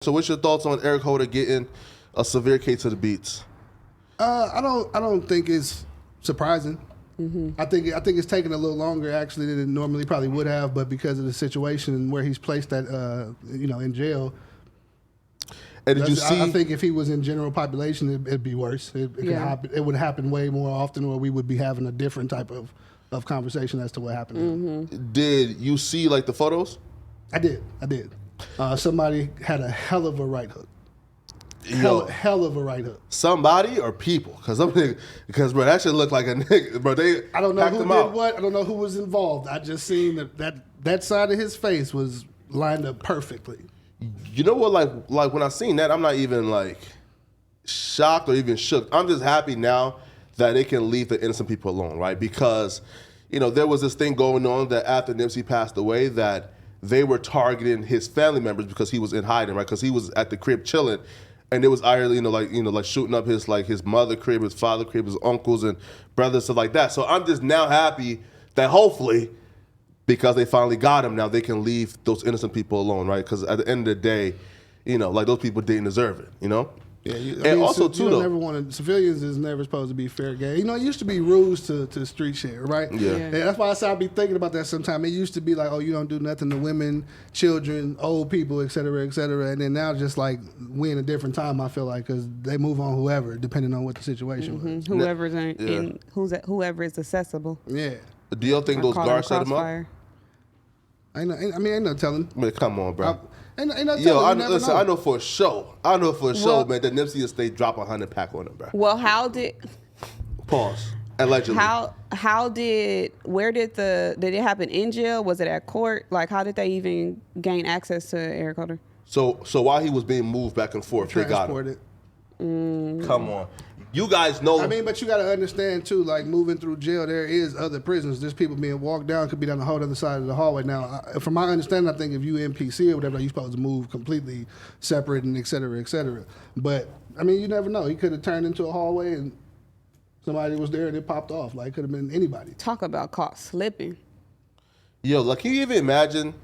So what's your thoughts on Eric Holder getting a severe case of the beats? I don't think it's surprising. I think it's taken a little longer actually than it normally probably would have, but because of the situation and where he's placed at in jail. And did you see? I think if he was in general population, it'd be worse. It could happen. It would happen way more often, or we would be having a different type of conversation as to what happened. Did you see like the photos? I did. Somebody had a hell of a right hook. Hell of a right hook. Somebody or people? Because bro, that should look like a nigga. Bro, I don't know who did what. I don't know who was involved. I just seen that side of his face was lined up perfectly. You know what? Like when I seen that, I'm not even like shocked or even shook. I'm just happy now that they can leave the innocent people alone, right? Because there was this thing going on that after Nipsey passed away that they were targeting his family members because he was in hiding, right? Because he was at the crib chilling, and it was either like shooting up his mother crib, his father crib, his uncles and brothers, stuff like that. So I'm just now happy that hopefully, because they finally got him, now they can leave those innocent people alone, right? Because at the end of the day, like those people didn't deserve it, Yeah, civilians is never supposed to be fair game. It used to be rules to street shit, right? Yeah. And that's why I be thinking about that sometimes. It used to be like, oh, you don't do nothing to women, children, old people, et cetera, et cetera. And then now just like we in a different time, I feel like, because they move on whoever, depending on what the situation was. Whoever is accessible. Yeah. Do you think those guards set him up? Ain't no telling. I mean, come on, bro. Ain't no telling. I know for sure, man, that Nipsey estate drop 100 pack on him, bro. Well, how did... Pause. Allegedly. Where did it happen in jail? Was it at court? Like, how did they even gain access to Eric Holder? So while he was being moved back and forth, they got him. Come on. You guys know. But you got to understand, too, like, moving through jail, there is other prisons. There's people being walked down, could be down the whole other side of the hallway. Now, from my understanding, I think if you NPC or whatever, you're supposed to move completely separate and et cetera, et cetera. But, you never know. He could have turned into a hallway and somebody was there and it popped off. Like, it could have been anybody. Talk about caught slipping. Yo, like, can you even imagine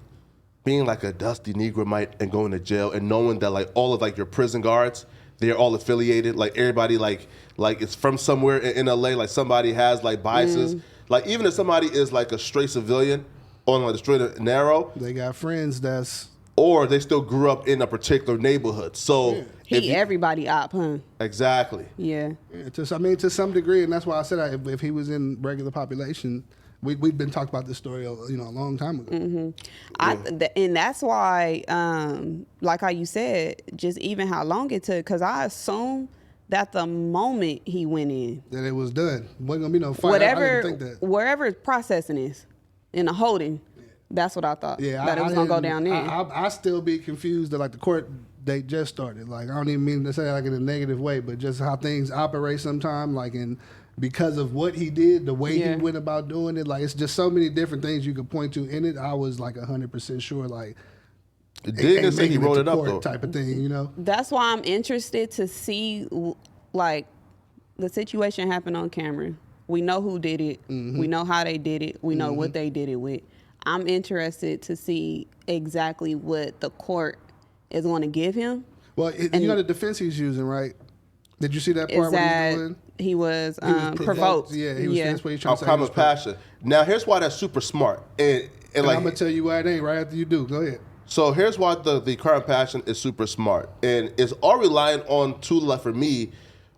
being like a dusty Negromite and going to jail and knowing that, like, all of, like, your prison guards, they're all affiliated, like everybody like it's from somewhere in LA, like somebody has like biases. Like even if somebody is like a straight civilian on like the straight and narrow, they got friends or they still grew up in a particular neighborhood. So everybody up, huh? Exactly. Yeah. To some degree, and that's why I said if he was in regular population, we've been talking about this story a long time ago. And that's why, like how you said, just even how long it took, because I assume that the moment he went in, that it was done. Wasn't gonna be no fight. I didn't think that. Wherever processing is, in the holding, that's what I thought. Yeah, that it was gonna go down there. I still be confused that like the court date just started. Like I don't even mean to say like in a negative way, but just how things operate sometimes, like because of what he did, the way he went about doing it, like it's just so many different things you could point to in it. I was like 100% sure, like didn't say he wrote it up though, type of thing, That's why I'm interested to see like the situation happened on camera. We know who did it. We know how they did it. We know what they did it with. I'm interested to see exactly what the court is going to give him. Well, the defense he's using, right? Did you see that part where he's doing? He was provoked. Yeah, that's what he's trying to say. Common passion. Now, here's why that's super smart. And like, I'm going to tell you why it ain't right after you do. Go ahead. So here's why the crime passion is super smart. And it's all relying on for me,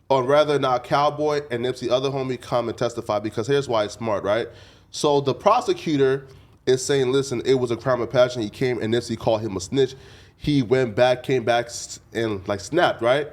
on whether or not Cowboy and Nipsey, other homie, come and testify, because here's why it's smart, right? So the prosecutor is saying, listen, it was a crime of passion. He came and Nipsey called him a snitch. He went back, came back and like snapped, right?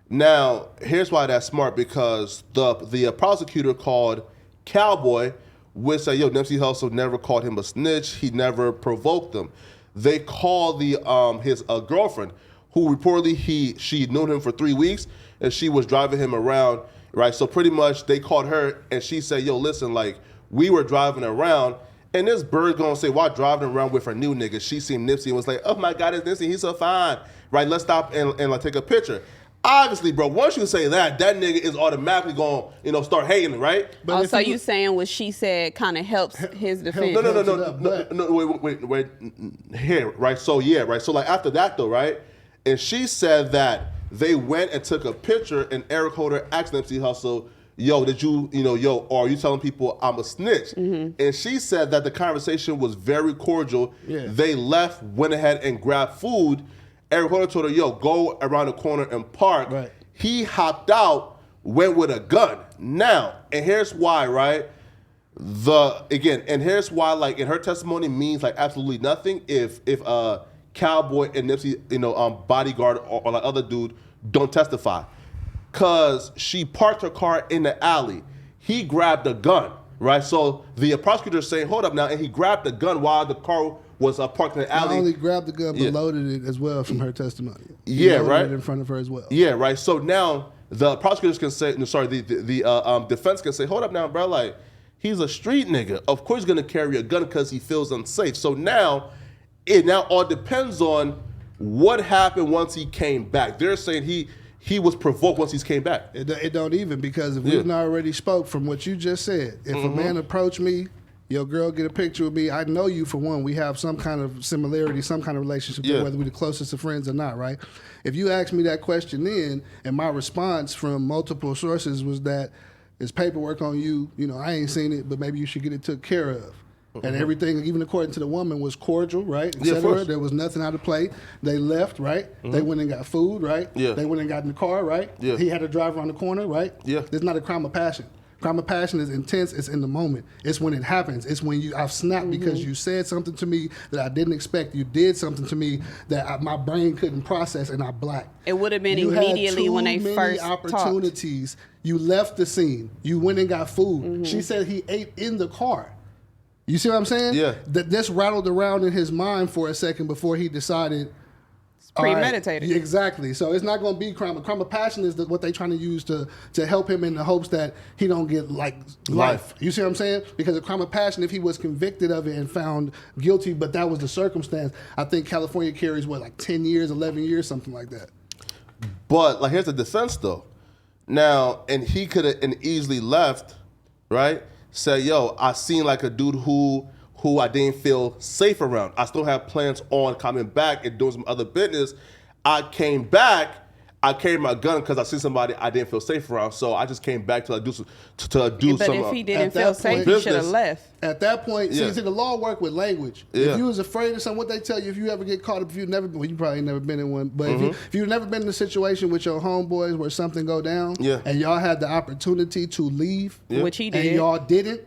Now, here's why that's smart, because the prosecutor called Cowboy, which said, Nipsey Hussle never called him a snitch. He never provoked him. They called his girlfriend, who reportedly she knew him for 3 weeks, and she was driving him around, right? So pretty much they called her, and she said, listen, like, we were driving around, and this bird gonna say, why driving around with her new nigga? She seen Nipsey and was like, oh my God, it's Nipsey, he's so fine, right? Let's stop and like take a picture. Obviously, bro, once you say that nigga is automatically going to, start hating, right? But so you saying what she said kind of helps his defense? No, wait, here, right? So, yeah, right? So, like, after that, though, right, And she said that they went and took a picture, and Eric Holder asked Nipsey Hussle, yo, are you telling people I'm a snitch? And she said that the conversation was very cordial. Yeah. They left, went ahead and grabbed food. Eric Holder told her, yo, go around the corner and park. Right. He hopped out, went with a gun. Now, and here's why, right? And here's why, like, in her testimony means like absolutely nothing if Cowboy and Nipsey, bodyguard or like other dude don't testify. Cause she parked her car in the alley. He grabbed a gun, right? So the prosecutor's saying, hold up now, and he grabbed the gun while the car was parked in the alley. Not only grabbed the gun, but Yeah. loaded it as well from her testimony. He Yeah, loaded right. it in front of her as well. Yeah, right. So now the prosecutors can say, the defense can say, hold up now, bro, like, he's a street nigga. Of course he's gonna carry a gun because he feels unsafe. So now, it now all depends on what happened once he came back. They're saying he was provoked once he came back. It don't even, because if we Yeah. didn't already spoke from what you just said, if a man approached me, your girl get a picture with me, I know you for one. We have some kind of similarity, some kind of relationship, Yeah. whether we're the closest of friends or not, right? If you ask me that question then, and my response from multiple sources was that there's paperwork on you, I ain't seen it, but maybe you should get it took care of. And everything, even according to the woman, was cordial, right? Et Yeah, of cetera. course. There was nothing out of play. They left, right? They went and got food, right? Yeah. They went and got in the car, right? Yeah. He had a driver on the corner, right? Yeah. It's not a crime of passion. Crime of passion is intense. It's in the moment. It's when it happens. It's when I've snapped because you said something to me that I didn't expect. You did something to me that my brain couldn't process, and I blacked. It would have been You had immediately when they too many first talked. opportunities. You left the scene. You went and got food. She said he ate in the car. You see what I'm saying? Yeah. This rattled around in his mind for a second before he decided. all right, Premeditated. yeah, exactly. So it's not going to be crime. A crime of passion is what they're trying to use to help him in the hopes that he don't get like life. You see what I'm saying? Because a crime of passion, if he was convicted of it and found guilty, but that was the circumstance, I think California carries like 10 years, 11 years, something like that. But like, here's the defense though. Now, and he could have easily left, right? Say, yo, I seen like a dude who I didn't feel safe around. I still have plans on coming back and doing some other business. I came back. I carried my gun because I seen somebody I didn't feel safe around. So I just came back to do some. But if he didn't at feel that safe, point- he should have left. At that point, Yeah. see, the law work with language. Yeah. If you was afraid of something, what they tell you, if you ever get caught up, if you've never been, well, you probably ain't never been in one, but if you've never been in a situation with your homeboys where something go down, Yeah. and y'all had the opportunity to leave, Yeah. Which he and did. y'all didn't,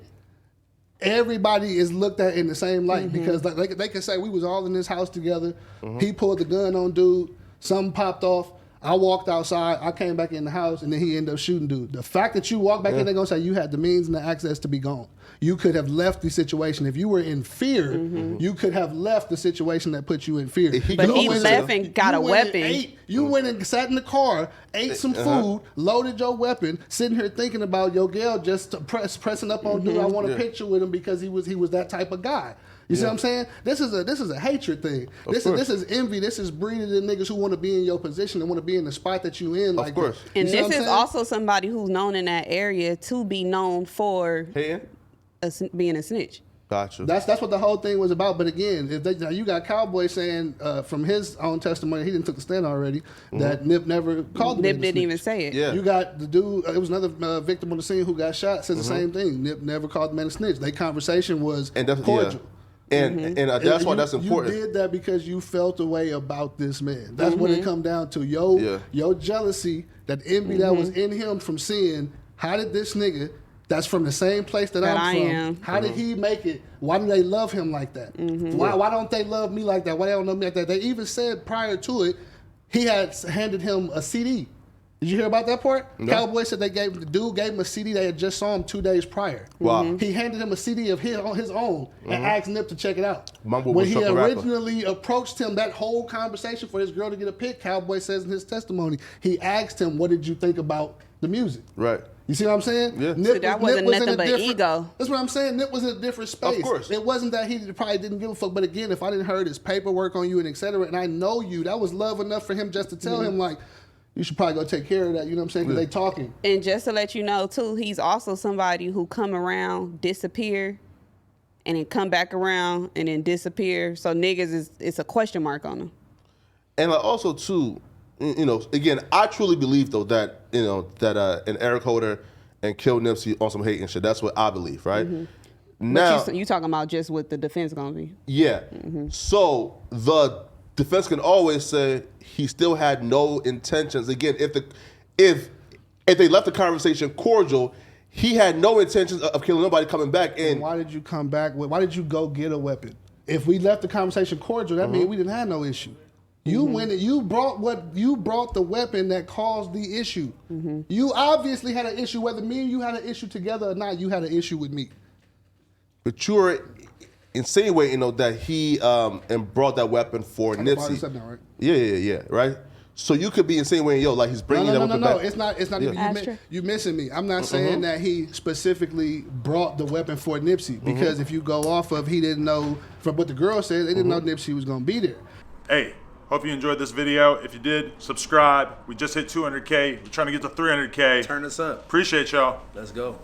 everybody is looked at in the same light because like, they can say we was all in this house together. He pulled the gun on dude, something popped off. I walked outside, I came back in the house, and then he ended up shooting dude. The fact that you walked back in, they're gonna say you had the means and the access to be gone. You could have left the situation. If you were in fear, you could have left the situation that put you in fear. But You he went left to- and got you a went and weapon. ate. You went and sat in the car, ate some food, loaded your weapon, sitting here thinking about your girl just pressing up on dude. I want a picture with him because he was that type of guy. You see what I'm saying? This is a hatred thing. This is envy. This is breeding in niggas who want to be in your position and want to be in the spot that you in. Like course. that. You And see what this I'm is saying? also somebody who's known in that area to be known for Hey, being a snitch. gotcha. That's what the whole thing was about. But again, now you got Cowboy saying from his own testimony, he didn't took the stand already, that Nip never called him. Nip a didn't snitch. even say it. Yeah. You got the dude. It was another victim on the scene who got shot. Says the same thing. Nip never called the man a snitch. Their conversation was And that's cordial. And that's why you, that's important. You did that because you felt a way about this man. That's what it come down to. Your jealousy, that envy that was in him from seeing how did this nigga that's from the same place that That I'm I from, am. how did he make it? Why do they love him like that? Why don't they love me like that? Why they don't love me like that? They even said prior to it, he had handed him a CD. Did you hear about that part? No. Cowboy said the dude gave him a CD. They had just saw him 2 days prior. Wow. He handed him a CD of his own and asked Nip to check it out. Mumble When was he Chuck the Rapper. originally approached him, that whole conversation for his girl to get a pic, Cowboy says in his testimony, he asked him, "What did you think about the music?" Right. You see what I'm saying? Yeah. So that wasn't was in nothing a but different- ego. That's what I'm saying. Nip was in a different space. Of course. It wasn't that he probably didn't give a fuck. But again, if I didn't heard his paperwork on you and et cetera, and I know you, that was love enough for him just to tell him, like, you should probably go take care of that. You know what I'm saying? Because they talking. And just to let you know, too, he's also somebody who come around, disappear, and then come back around and then disappear. So niggas it's a question mark on him. And like also too, you know, again, I truly believe though that an Eric Holder and kill Nipsey on some hate and shit. That's what I believe, right? Now But you talking about just what the defense gonna be? Yeah. So the defense can always say he still had no intentions. Again, if they left the conversation cordial, he had no intentions of killing nobody coming back. And why did you come back? Why did you go get a weapon? If we left the conversation cordial, that means we didn't have no issue. You went and you brought the weapon that caused the issue. You obviously had an issue, whether me and you had an issue together or not. You had an issue with me. But you're insinuating that he and brought that weapon for Nipsey. Said that, right? Yeah, right. So you could be insinuating, like he's bringing that weapon back. It's not. Even, you missing me. I'm not saying that he specifically brought the weapon for Nipsey because if you go off of he didn't know from what the girl said, they didn't know Nipsey was gonna be there. Hey, hope you enjoyed this video. If you did, subscribe. We just hit 200K. We're trying to get to 300K. Turn us up. Appreciate y'all. Let's go.